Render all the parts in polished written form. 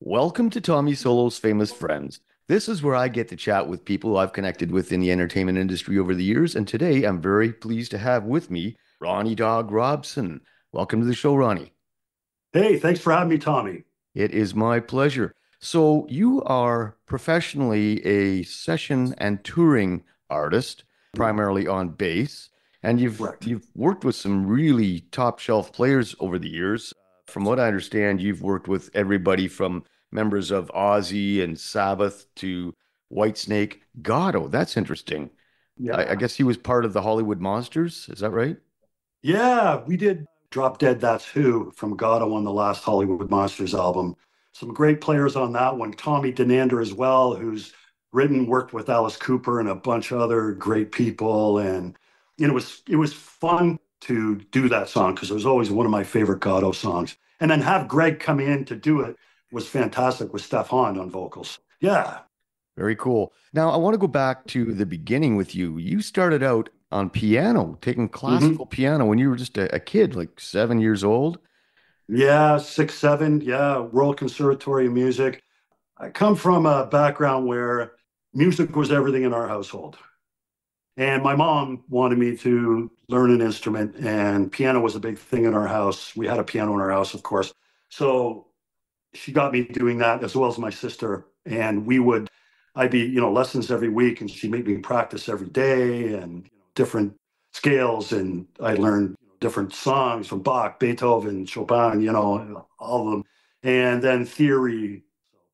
Welcome to Tommy Solo's Famous Friends. This is where I get to chat with people I've connected with in the entertainment industry over the years, and today I'm very pleased to have with me Ronnie Dawg Robson. Welcome to the show, Ronnie. Hey, thanks for having me, Tommy. It is my pleasure. So, you are professionally a session and touring artist, primarily on bass, and you've Correct. you've worked with some really top shelf players over the years. From what I understand, you've worked with everybody from members of Ozzy and Sabbath to Whitesnake. God, oh, that's interesting. I Yeah. guess he was part of the Hollywood Monsters. Is that right? Yeah, we did Drop Dead That's Who from Gatto on the last Hollywood Monsters album. Some great players on that one. Tommy Denander as well, who's worked with Alice Cooper and a bunch of other great people. And it was fun to do that song because it was always one of my favorite Gatto songs. And then have Greg come in to do it was fantastic with Steph Hahn on vocals. Yeah. Very cool. Now, I want to go back to the beginning with you. You started out on piano, taking classical hmm piano when you were just a kid, like 7 years old. Yeah, 6, 7. Yeah, World Conservatory of Music. I come from a background where music was everything in our household. And my mom wanted me to learn an instrument, and piano was a big thing in our house. We had a piano in our house, of course. So she got me doing that as well as my sister. And I'd be, lessons every week, and she'd make me practice every day and different scales. And I learned different songs from Bach, Beethoven, Chopin, all of them. And then theory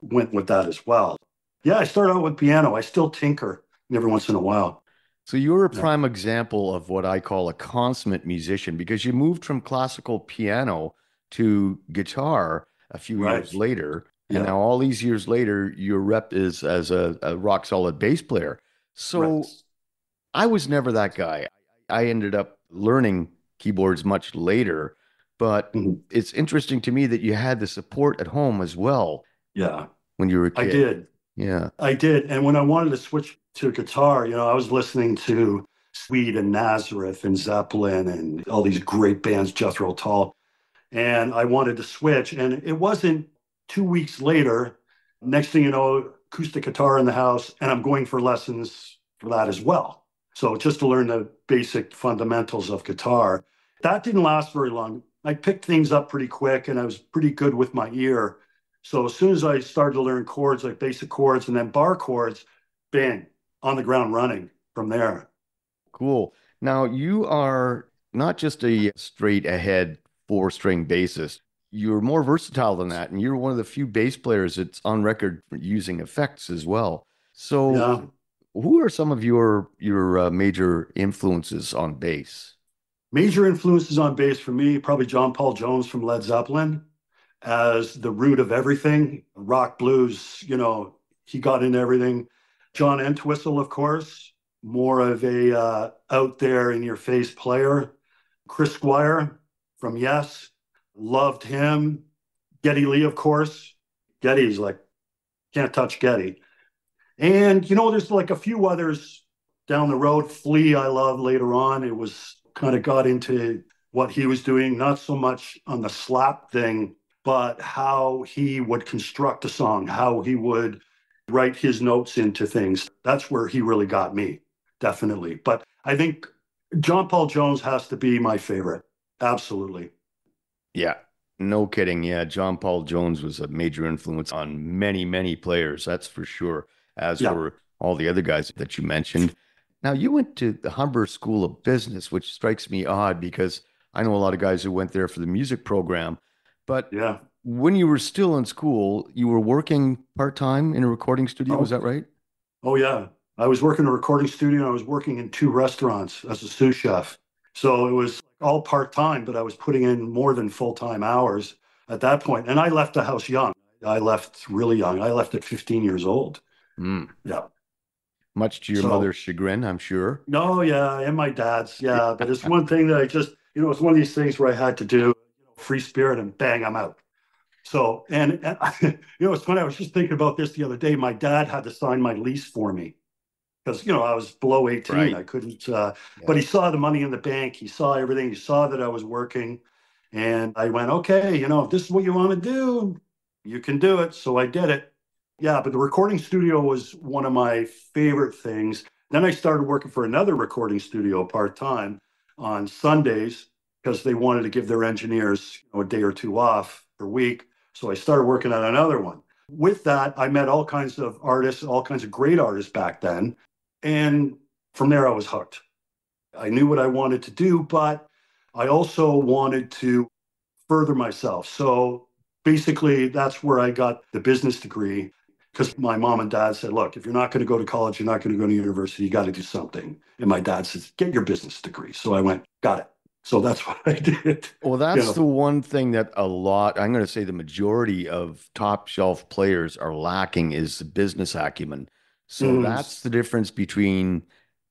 went with that as well. Yeah, I started out with piano. I still tinker every once in a while. So you're a Yeah. prime example of what I call a consummate musician because you moved from classical piano to guitar a few years Right. later. And Yeah. now all these years later, your rep is as a rock solid bass player. Right. So I was never that guy. I ended up learning keyboards much later, but Mhm. it's interesting to me that you had the support at home as well Yeah. when you were a I kid. did. Yeah. I did. And when I wanted to switch to guitar, I was listening to Sweet and Nazareth and Zeppelin and all these great bands, Jethro Tull. And I wanted to switch. And it wasn't 2 weeks later, next thing you know, acoustic guitar in the house, and I'm going for lessons for that as well. So just to learn the basic fundamentals of guitar. That didn't last very long. I picked things up pretty quick and I was pretty good with my ear. So as soon as I started to learn chords, like basic chords and then bar chords, bang, on the ground running from there. Cool. Now you are not just a straight ahead four-string bassist. You're more versatile than that, and you're one of the few bass players that's on record for using effects as well. So, Yeah. who are some of your major influences on bass? Major influences on bass for me, probably John Paul Jones from Led Zeppelin as the root of everything. Rock, blues, he got into everything. John Entwistle, of course, more of a out there in your face player. Chris Squire from Yes, loved him. Geddy Lee, of course. Geddy's like, can't touch Geddy. And, there's like a few others down the road. Flea, I love later on. It was kind of got into what he was doing, not so much on the slap thing, but how he would construct a song, how he would write his notes into things. That's where he really got me, definitely. But I think John Paul Jones has to be my favorite. Absolutely. Yeah, no kidding. Yeah, John Paul Jones was a major influence on many, many players, that's for sure, as Yeah. were all the other guys that you mentioned. Now, you went to the Humber School of Business, which strikes me odd because I know a lot of guys who went there for the music program. But Yeah. when you were still in school, you were working part-time in a recording studio, is Oh, that right? Oh yeah, I was working in a recording studio and I was working in two restaurants as a sous chef. So it was all part-time, but I was putting in more than full-time hours at that point. And I left the house young. I left really young. I left at 15 years old. Hmm. Yeah. Much to your So mother's chagrin, I'm sure. no, yeah, and my dad's, Yeah. yeah. But it's one thing that I just, it's one of these things where I had to do free spirit and bang, I'm out. So, and it's funny, I was just thinking about this the other day. My dad had to sign my lease for me because I was below 18. Right. I couldn't. But Yeah. he saw the money in the bank. He saw everything. He saw that I was working, and I went, okay, if this is what you want to do, you can do it. So I did it. Yeah, but the recording studio was one of my favorite things. Then I started working for another recording studio part-time on Sundays because they wanted to give their engineers, a day or two off per week. So I started working on another one. With that, I met all kinds of artists, all kinds of great artists back then. And from there, I was hooked. I knew what I wanted to do, but I also wanted to further myself. So basically, that's where I got the business degree because my mom and dad said, look, if you're not going to go to college, you're not going to go to university, you got to do something. And my dad says, get your business degree. So I went, got it. So that's what I did. Well, You that's know, the one thing that I'm going to say the majority of top shelf players are lacking is the business acumen. So mm, that's the difference between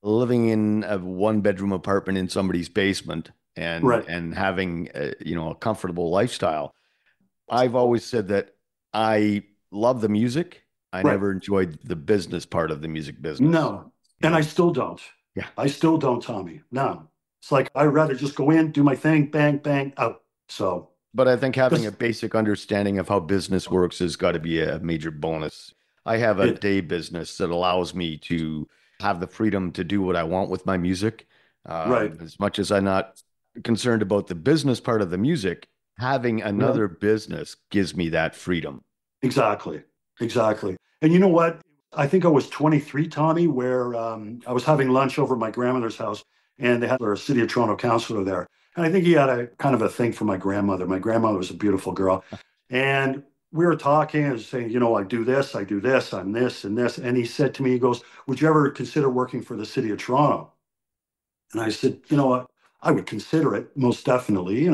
living in a one bedroom apartment in somebody's basement right, and having a comfortable lifestyle. I've always said that I love the music. I right. never enjoyed the business part of the music business. No. You And I know, still don't. yeah. I still don't, Tommy. No. It's like I'd rather just go in, do my thing, bang, bang, out. So, But I think having a because basic understanding of how business works has got to be a major bonus. I have a it, day business that allows me to have the freedom to do what I want with my music. right, As much as I'm not concerned about the business part of the music, having right. another business gives me that freedom. Exactly. Exactly. And you know what? I think I was 23, Tommy, where I was having lunch over at my grandmother's house and they had our City of Toronto councillor there. And I think he had a kind of a thing for my grandmother. My grandmother was a beautiful girl. And we were talking and saying, I do this, I'm this and this. And he said to me, he goes, would you ever consider working for the City of Toronto? And I said, you know what? I would consider it most definitely,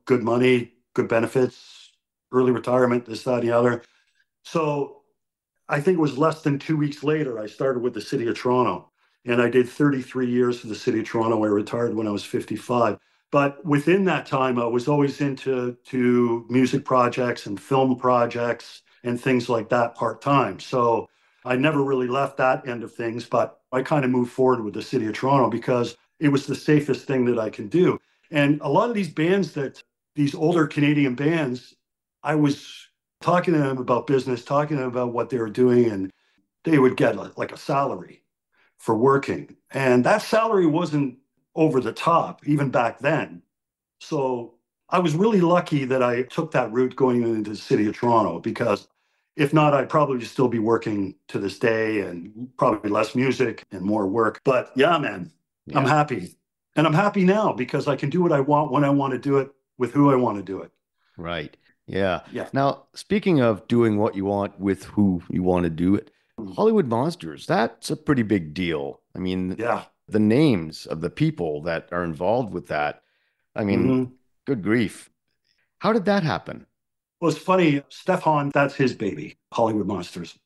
good money, good benefits, early retirement, this, that, and the other. So I think it was less than 2 weeks later, I started with the City of Toronto. And I did 33 years for the City of Toronto. I retired when I was 55. But within that time, I was always into music projects and film projects and things like that part time. So I never really left that end of things, but I kind of moved forward with the City of Toronto because it was the safest thing that I can do. And a lot of these bands these older Canadian bands, I was talking to them about business, talking to them about what they were doing, and they would get like a salary for working. And that salary wasn't over the top, even back then. So I was really lucky that I took that route going into the City of Toronto because if not, I'd probably still be working to this day and probably less music and more work. But yeah, man, I'm Yeah, happy. And I'm happy now because I can do what I want when I want to do it with who I want to do it. right. Yeah. Yeah. Now, speaking of doing what you want with who you want to do it, Hollywood Monsters, that's a pretty big deal. I mean, Yeah. the names of the people that are involved with that, I mean, Mm-hmm. good grief. How did that happen? Well, it's funny. Stefan, that's his baby, Hollywood Monsters.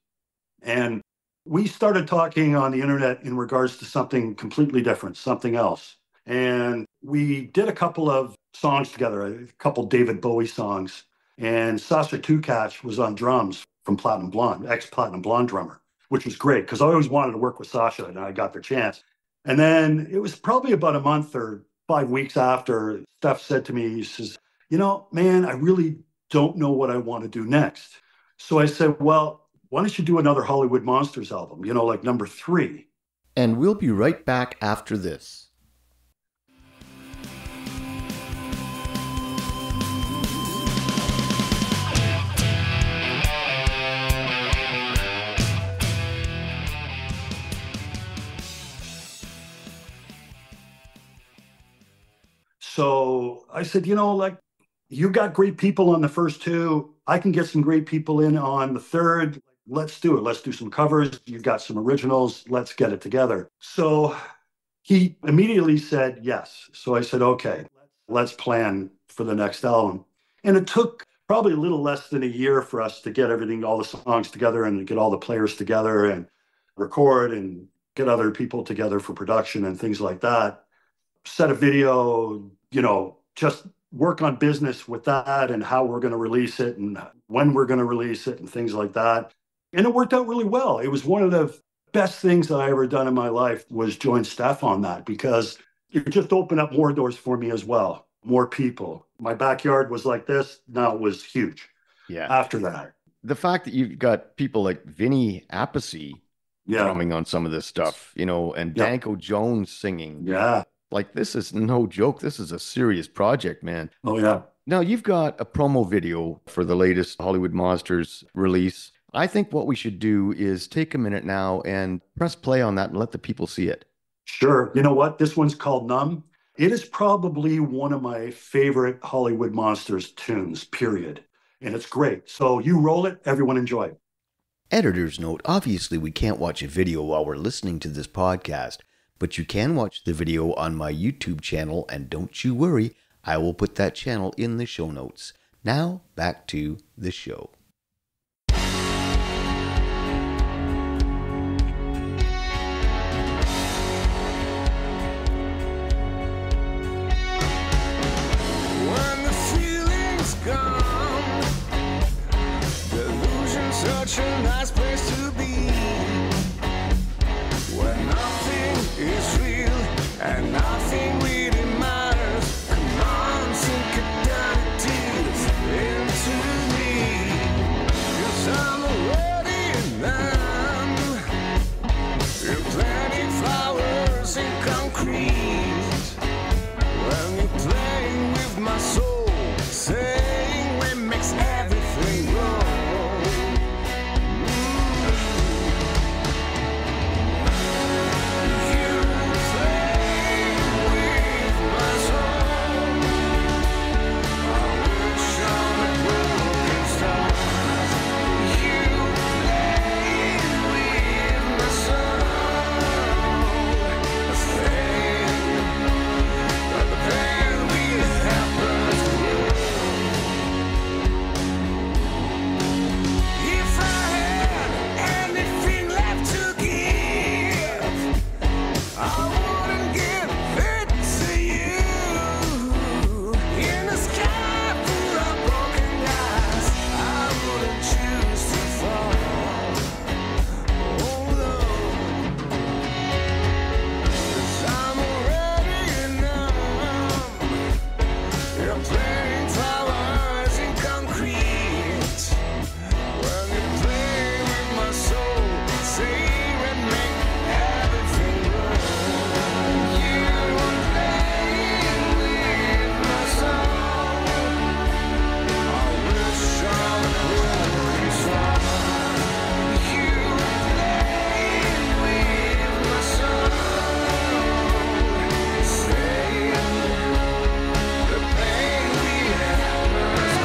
And we started talking on the internet in regards to something completely different, something else. And we did a couple of songs together, a couple David Bowie songs. And Sasha Tukac was on drums from Platinum Blonde, ex-Platinum Blonde drummer, which was great because I always wanted to work with Sasha and I got the chance. And then it was probably about a month or 5 weeks after Steph said to me, he says, man, I really don't know what I want to do next. So I said, well, why don't you do another Hollywood Monsters album, like number three? And we'll be right back after this. So I said, like, you got great people on the first two. I can get some great people in on the third. Let's do it. Let's do some covers. You've got some originals. Let's get it together. So he immediately said yes. So I said, okay, let's plan for the next album. And it took probably a little less than a year for us to get everything, all the songs together and get all the players together and record and get other people together for production and things like that. Set a video, just work on business with that and how we're going to release it and when we're going to release it and things like that. And it worked out really well. It was one of the best things that I ever done in my life was join Steph on that because it just opened up more doors for me as well. More people. My backyard was like this. Now it was huge Yeah. after that. the fact that you've got people like Vinny Appice Yeah. drumming on some of this stuff, and Yeah. Danko Jones singing, Yeah. like this is no joke. This is a serious project, man. Oh, yeah. Now you've got a promo video for the latest Hollywood Monsters release. I think what we should do is take a minute now and press play on that and let the people see it. Sure. You know what? This one's called Numb. It is probably one of my favorite Hollywood Monsters tunes, period. And it's great. So you roll it, everyone enjoy. Editor's note, obviously we can't watch a video while we're listening to this podcast, but you can watch the video on my YouTube channel, and don't you worry, I will put that channel in the show notes. Now, back to the show. When the feeling's gone, delusion's such a nice place to be, where nothing is real and nothing really matters. Come on, sink it down deep into me, 'cause I'm already numb. You're planting flowers in concrete when you're playing with my soul, saying we makes everything wrong. You play with my soul. I wish on a broken star. You play with my soul. Saying that the pain will happen. If I had anything left to give, I wouldn't give it to you. In a sky full of broken glass, I wouldn't choose to fall. Oh no, 'cause I'm already numb. You're planting flowers in concrete when you play with my soul, save and make everything right. You play with my soul. I wish on a broken star. You play with my soul, saying the pain we have is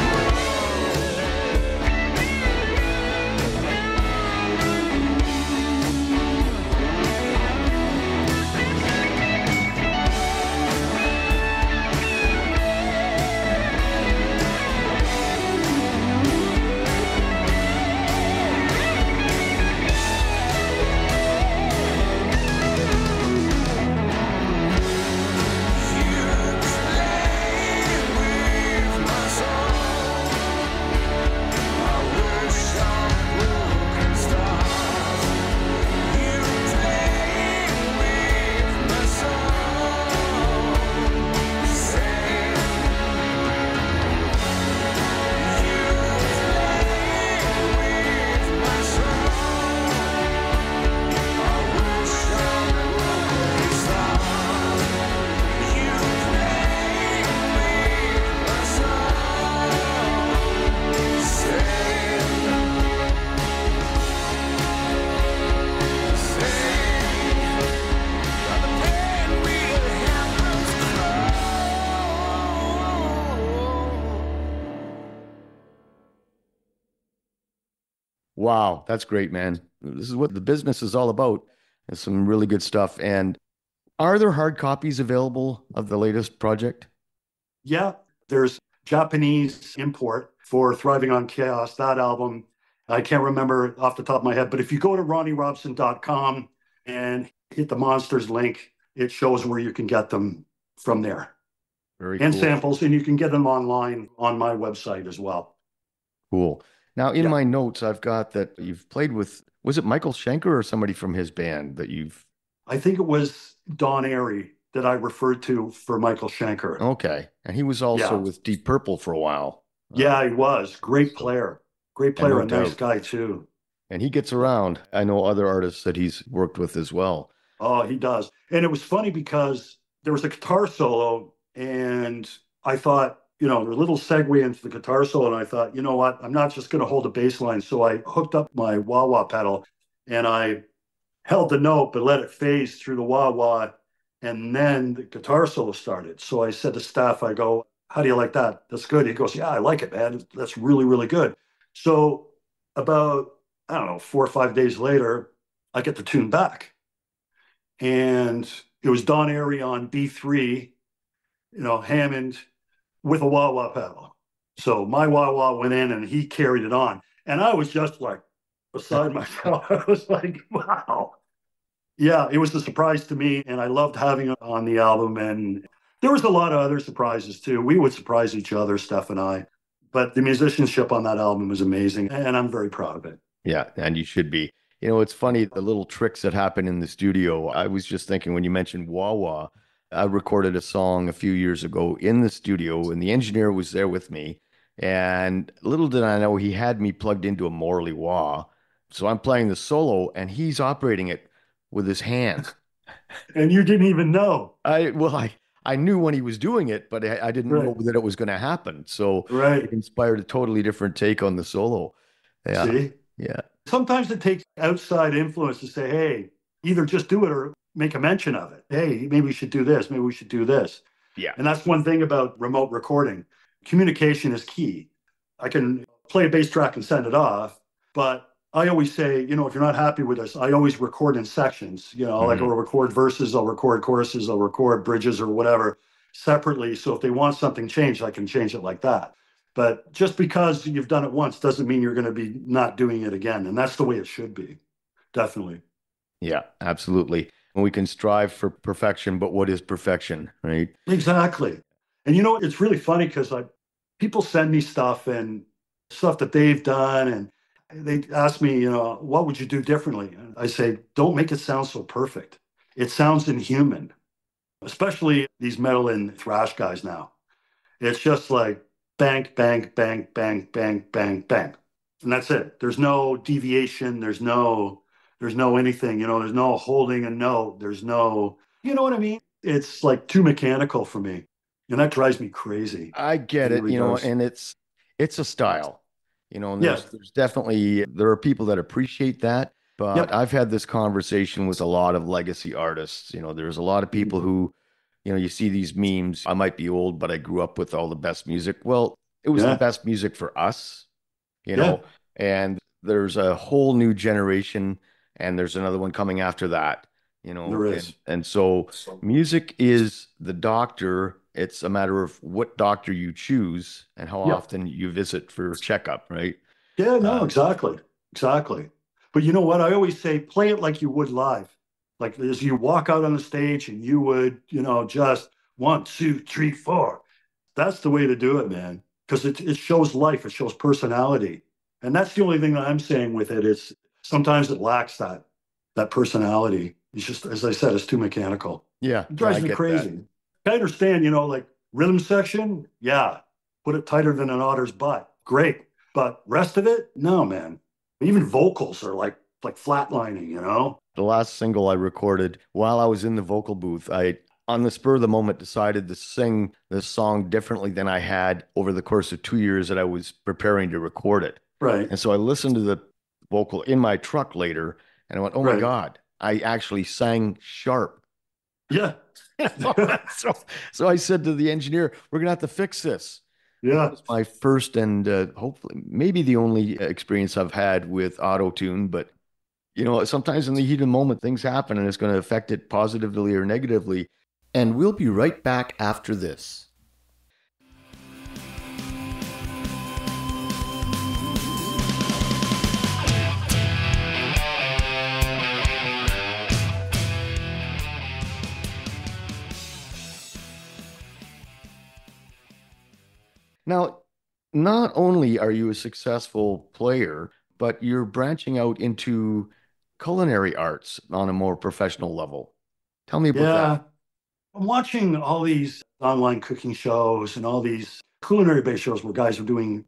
Wow, that's great, man. This is what the business is all about. There's some really good stuff. And are there hard copies available of the latest project? Yeah, there's Japanese import for Thriving on Chaos, that album. I can't remember off the top of my head, but if you go to ronnierobson.com and hit the Monsters link, it shows where you can get them from there. Very And cool. samples, and you can get them online on my website as well. Cool. Now, in Yeah. my notes, I've got that you've played with, was it Michael Schenker or somebody from his band that you've, I think it was Don Airy that I referred to for Michael Schenker. okay. And he was also Yeah. with Deep Purple for a while. Yeah, he was. Great So player. Great And player, no a nice doubt. guy too. And he gets around. I know other artists that he's worked with as well. Oh, he does. And it was funny because there was a guitar solo, and I thought, a little segue into the guitar solo, and I thought, you know what? I'm not just going to hold a bass line. So I hooked up my wah wah pedal, and I held the note, but let it phase through the wah wah, and then the guitar solo started. So I said to staff, I go, "How do you like that? That's good." He goes, "Yeah, I like it, man. That's really, really good." So about, I don't know, 4 or 5 days later, I get the tune back, and it was Don Airey on B3, Hammond with a wah wah pedal. So my wah wah went in, and he carried it on, and I was just like beside myself. I was like, wow. Yeah, it was a surprise to me, and I loved having it on the album. And there was a lot of other surprises too. We would surprise each other, Steph and I. But the musicianship on that album was amazing, and I'm very proud of it. Yeah, and you should be. It's funny, the little tricks that happen in the studio. I was just thinking when you mentioned wah wah, I recorded a song a few years ago in the studio, and the engineer was there with me. And little did I know he had me plugged into a Morley wah. So I'm playing the solo, and he's operating it with his hands. And you didn't even know. I knew when he was doing it, but I didn't know Right, that it was going to happen. So it right. inspired a totally different take on the solo. Yeah, See? yeah, Sometimes it takes outside influence to say, hey, either just do it or make a mention of it. Hey, maybe we should do this. Maybe we should do this. yeah. And that's one thing about remote recording. Communication is key. I can play a bass track and send it off, but I always say, if you're not happy with this, I always record in sections. Like I'll Mhm. record verses, I'll record choruses, I'll record bridges or whatever separately. So if they want something changed, I can change it like that. But just because you've done it once doesn't mean you're going to be not doing it again. And that's the way it should be. Definitely. Yeah, absolutely. And we can strive for perfection, but what is perfection, right? Exactly. And it's really funny because people send me stuff and stuff that they've done, and they ask me, what would you do differently? And I say, don't make it sound so perfect. It sounds inhuman, especially these metal and thrash guys now. It's just like bang, bang, bang, bang, bang, bang, bang. And that's it. There's no deviation. There's no anything, there's no holding a note. There's no, you know what I mean? It's like too mechanical for me. And that drives me crazy. I It get it, really does. and it's a style, and Yeah. there's definitely there are people that appreciate that, but Yep. I've had this conversation with a lot of legacy artists. There's a lot of people Mhm. who, you see these memes. I might be old, but I grew up with all the best music. Well, it was the Yeah. best music for us, you Yeah. know, and there's a whole new generation and there's another one coming after that, There and is. so So, music is the doctor. It's a matter of what doctor you choose and how yep. often you visit for checkup, right? Yeah, no, Uh, exactly. Exactly. But you know what? I always say play it like you would live. Like as you walk out on the stage and you would, just 1, 2, 3, 4. That's the way to do it, man. Because it shows life, it shows personality. And that's the only thing that I'm saying with it is sometimes it lacks that personality. It's just, as I said, it's too mechanical. yeah, It no, I drives me get that. crazy. I understand, like rhythm section, yeah, put it tighter than an otter's butt. Great. But rest of it, no, man. Even vocals are like flatlining. The last single I recorded while I was in the vocal booth, I, on the spur of the moment, decided to sing this song differently than I had over the course of 2 years that I was preparing to record it. Right, And so I listened to the vocal in my truck later and I went, oh my right. God, I actually sang sharp. Yeah. So, so I said to the engineer, we're going to have to fix this. That Yeah. was my first and hopefully maybe the only experience I've had with auto tune, but sometimes in the heat of the moment, things happen and it's going to affect it positively or negatively. And we'll be right back after this. Now, not only are you a successful player, but you're branching out into culinary arts on a more professional level. Tell me about that. Yeah. I'm watching all these online cooking shows and all these culinary based shows where guys are doing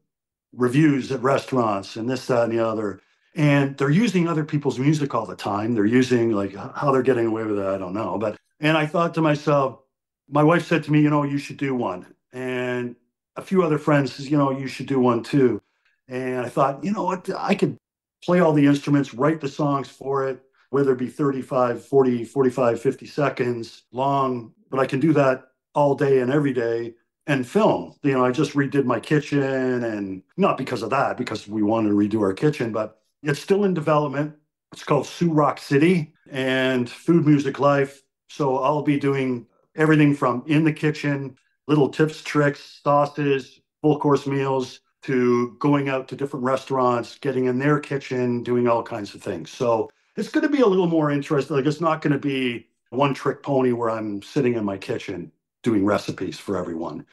reviews at restaurants and this, that, and the other. And they're using other people's music all the time. They're using like how they're getting away with it, I don't know. And I thought to myself, my wife said to me, you should do one. And a few other friends says, you should do one too. And I thought, you know what, I could play all the instruments, write the songs for it, whether it be 35, 40, 45, 50 seconds long, but I can do that all day and every day and film. I just redid my kitchen, and not because of that, because we wanted to redo our kitchen, but it's still in development. It's called Sioux Rock City and Food Music Life. So I'll be doing everything from in the kitchen, little tips, tricks, sauces, full course meals, to going out to different restaurants, getting in their kitchen, doing all kinds of things. So it's going to be a little more interesting. Like, it's not going to be one trick pony where I'm sitting in my kitchen doing recipes for everyone.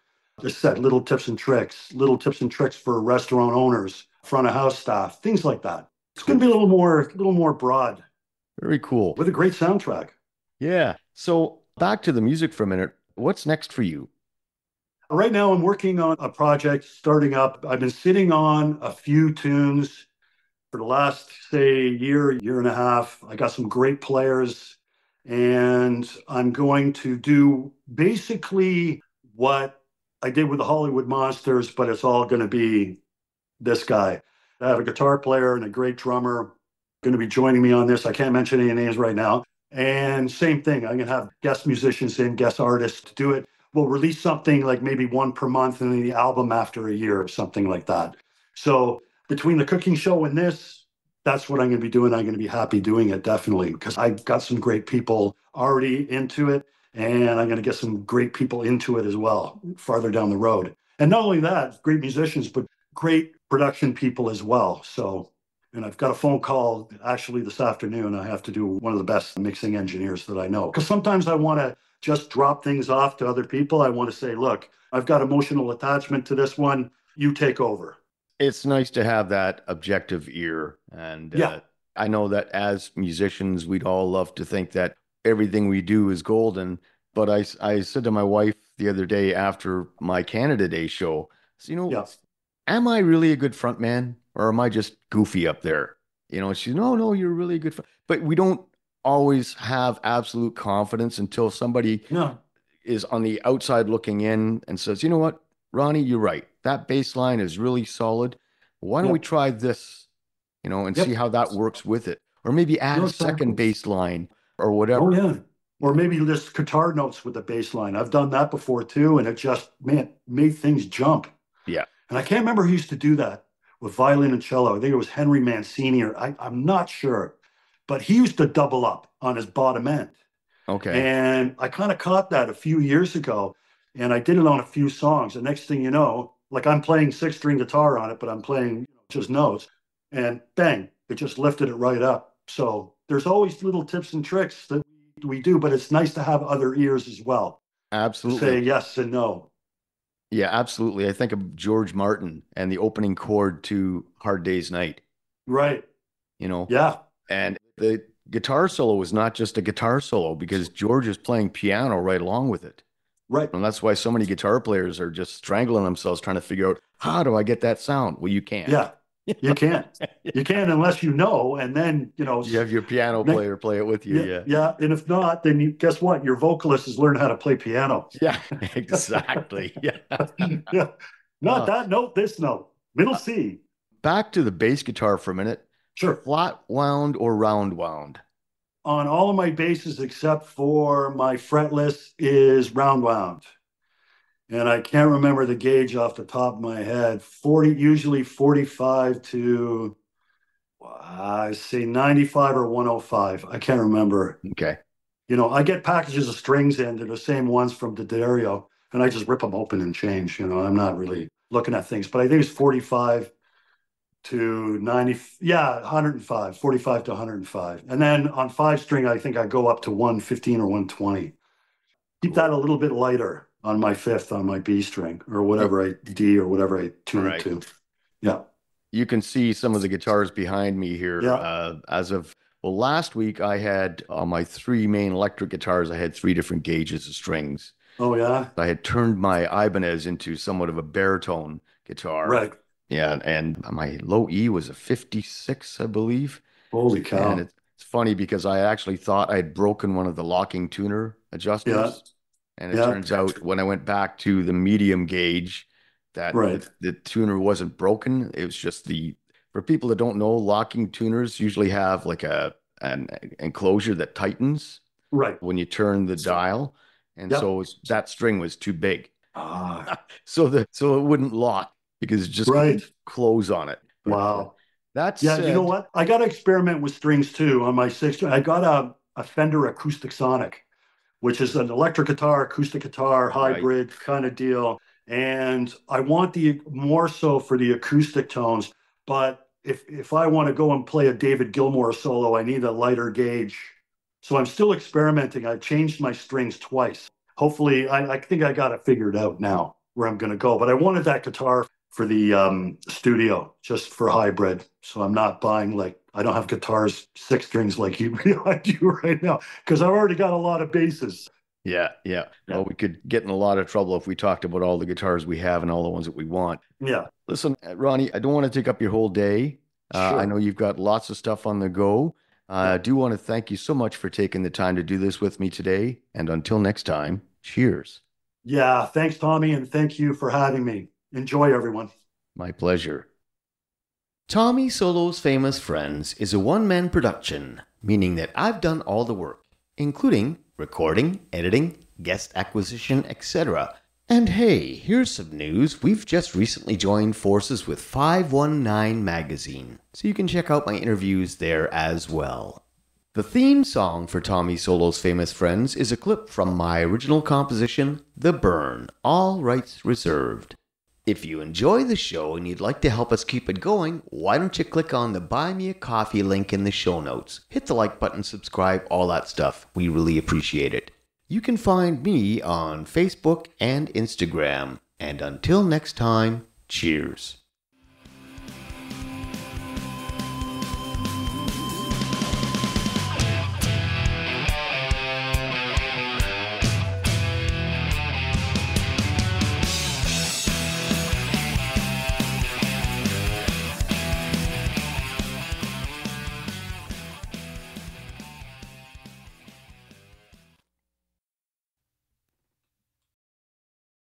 Just said little tips and tricks for restaurant owners, front of house staff, things like that. It's going to be a little more broad. Very cool. With a great soundtrack. Yeah. So back to the music for a minute. What's next for you? Right now, I'm working on a project starting up. I've been sitting on a few tunes for the last, say, year and a half. I got some great players, and I'm going to do basically what I did with the Hollywood Monsters, but it's all going to be this guy. I have a guitar player and a great drummer going to be joining me on this. I can't mention any names right now. And same thing, I'm going to have guest musicians and guest artists to do it. We'll release something like maybe one per month, and then the album after a year or something like that. So between the cooking show and this, that's what I'm going to be doing. I'm going to be happy doing it, definitely, because I've got some great people already into it, and I'm going to get some great people into it as well farther down the road. And not only that, great musicians, but great production people as well. So, and I've got a phone call actually this afternoon. I have to do one of the best mixing engineers that I know, because sometimes I want to just drop things off to other people. I want to say, look, I've got emotional attachment to this one. You take over. It's nice to have that objective ear. And Yeah. I know that as musicians, we'd all love to think that everything we do is golden. But I said to my wife the other day after my Canada Day show, so, Yeah. am I really a good front man, or am I just goofy up there? She's, no, you're really a good front. But we don't always have absolute confidence until somebody No. is on the outside looking in and says, you know what, Ronnie, you're right. That bass line is really solid. Why don't Yep. we try this, and Yep. see how that works with it? Or maybe add No, a second exactly. bass line or whatever. Oh, yeah. Or maybe just guitar notes with the bass line. I've done that before too, and it just, man, made things jump. Yeah. And I can't remember who used to do that with violin and cello. I think it was Henry Mancini, or I'm not sure. But he used to double up on his bottom end. Okay. And I kind of caught that a few years ago, and I did it on a few songs. The next thing you know, like, I'm playing six-string guitar on it, but I'm playing just notes, and bang, it just lifted it right up. So there's always little tips and tricks that we do, but it's nice to have other ears as well. Absolutely. To say yes and no. Yeah, absolutely. I think of George Martin and the opening chord to Hard Day's Night. Right. Yeah. And the guitar solo was not just a guitar solo, because George is playing piano right along with it. Right. And that's why so many guitar players are just strangling themselves trying to figure out, how do I get that sound? Well, you can't. Yeah. You can't. You can't unless you know, and then, you have your piano player play it with you. Yeah. Yeah. And if not, then guess what? Your vocalist has learned how to play piano. Yeah, exactly. Yeah. Yeah. Not that note, this note. Middle C. Back to the bass guitar for a minute. Sure. Flat wound or round wound? On all of my basses except for my fretless is round wound. And I can't remember the gauge off the top of my head. Usually 45 to, I say 95 or 105. I can't remember. Okay. I get packages of strings in. They're the same ones from D'Addario, and I just rip them open and change. I'm not really looking at things, but I think it's 45 to 90. Yeah, 105, 45 to 105. And then on 5-string, I think I go up to 115 or 120. Keep that a little bit lighter on my fifth, on my B string, or whatever D or whatever I tune it to. Yeah. You can see some of the guitars behind me here. Yeah. Last week I had on my 3 main electric guitars, I had 3 different gauges of strings. Oh, yeah. I had turned my Ibanez into somewhat of a baritone guitar. Right. Yeah, and my low E was a 56, I believe. Holy And cow. it's funny because I actually thought I'd broken one of the locking tuner Yeah, adjusters. And it yeah, turns out when I went back to the medium gauge, that right, the tuner wasn't broken. It was just for people that don't know, locking tuners usually have like an enclosure that tightens right. when you turn the dial. And Yep. so that string was too big. Ah, So it wouldn't lock because it just right. couldn't close on it. But Wow. that Yeah, you know said, what? I got to experiment with strings too on my six string. I got a Fender Acoustic Sonic, which is an electric guitar, acoustic guitar, right. hybrid kind of deal. And I want the more so for the acoustic tones. But if I want to go and play a David Gilmour solo, I need a lighter gauge. So I'm still experimenting. I changed my strings twice. Hopefully, I think I got it figured out now where I'm going to go. But I wanted that guitar for the studio, just for hybrid. So I'm not buying like, I don't have guitars, six strings like you I do right now, because I've already got a lot of basses. Yeah, yeah. Yeah. Well, we could get in a lot of trouble if we talked about all the guitars we have and all the ones that we want. Yeah, Listen, Ronnie, I don't want to take up your whole day. I know sure. you've got lots of stuff on the go. I Yeah. do want to thank you so much for taking the time to do this with me today. And until next time, cheers. Yeah. Thanks, Tommy. And thank you for having me. Enjoy, everyone. My pleasure. Tommy Solo's Famous Friends is a one-man production, meaning that I've done all the work, including recording, editing, guest acquisition, etc. And hey, here's some news. We've just recently joined forces with 519 Magazine, so you can check out my interviews there as well. The theme song for Tommy Solo's Famous Friends is a clip from my original composition, The Burn, all rights reserved. If you enjoy the show and you'd like to help us keep it going, why don't you click on the Buy Me a Coffee link in the show notes. Hit the like button, subscribe, all that stuff. We really appreciate it. You can find me on Facebook and Instagram. And until next time, cheers.